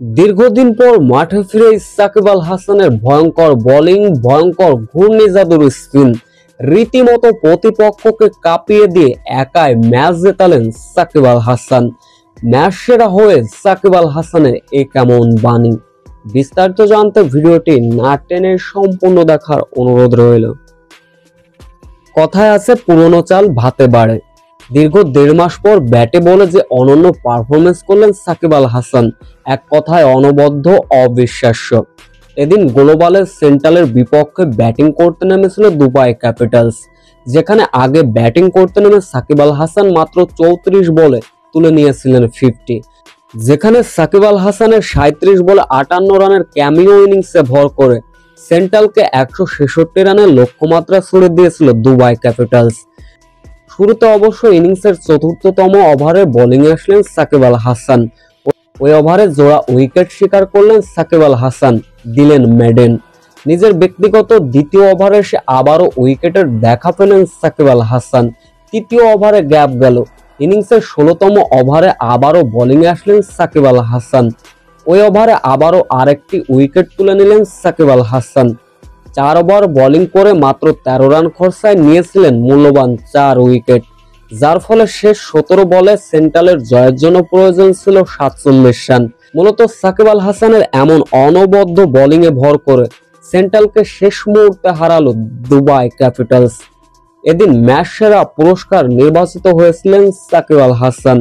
দীর্ঘদিন পর মাঠে ফিরে সাকিব আল হাসানের ভয়ঙ্কর বোলিং, ভয়ঙ্কর ঘূর্ণিঝড় স্পিন, রীতিমতো প্রতিপক্ষকে কাঁপিয়ে দিয়ে একাই ম্যাচ জেতালেন সাকিব আল হাসান। ম্যাচ সেরা হয়ে সাকিব আল হাসানের এ কেমন বাণী? বিস্তারিত জানতে ভিডিওটি না টেনে সম্পূর্ণ দেখার অনুরোধ রইল। কথায় আছে পুরনো চাল ভাতে বাড়ে। দীর্ঘ 1.5 মাস পর ব্যাটে বলে যে অনন্য পারফরমেন্স করলেন সাকিব আল হাসান, এক কথায় অনবদ্য, অবিশ্বাস্য। এদিন গ্লোবালের সেন্ট্রালের বিপক্ষে ব্যাটিং করতে নেমেছিল দুবাই ক্যাপিটালস, যেখানে আগে ব্যাটিং করতে নেমে সাকিব আল হাসান মাত্র 34 বলে তুলে নিয়েছিলেন 50, যেখানে সাকিব আল হাসানের 37 বলে 58 রানের ক্যামিও ইনিংসে ভর করে সেন্ট্রালকে 166 রানের লক্ষ্যমাত্রা ছুড়ে দিয়েছিল দুবাই ক্যাপিটালস। শুরুতে অবশ্য ইনিংসের 4র্থতম ওভারে বোলিংয়ে আসলেন সাকিব আল হাসান। ওই ওভারে জোড়া উইকেট শিকার করলেন সাকিব আল হাসান, দিলেন মেডেন। নিজের ব্যক্তিগত 2য় ওভারে এসে আবারও উইকেটের দেখা পেলেন সাকিব আল হাসান। 3য় ওভারে গ্যাপ গেল। ইনিংসের 16তম ওভারে আবারও বোলিংয়ে আসলেন সাকিব আল হাসান। ওই ওভারে আবারও আরেকটি উইকেট তুলে নিলেন সাকিব আল হাসান। 4 ওভার বোলিং করে মাত্র 13 রান খরচায় নিয়েছিলেন মূল্যবান 4 উইকেট, যার ফলে শেষ 17 বলে সেন্ট্রালের জয়ের জন্য প্রয়োজন ছিল 47 রান। মূলত সাকিব আল হাসানের এমন অনবদ্য বোলিংয়ে ভর করে সেন্ট্রালকে শেষ মুহূর্তে হারালো দুবাই ক্যাপিটালস। এদিন ম্যাচ সেরা পুরস্কার নির্বাচিত হয়েছিলেন সাকিব আল হাসান।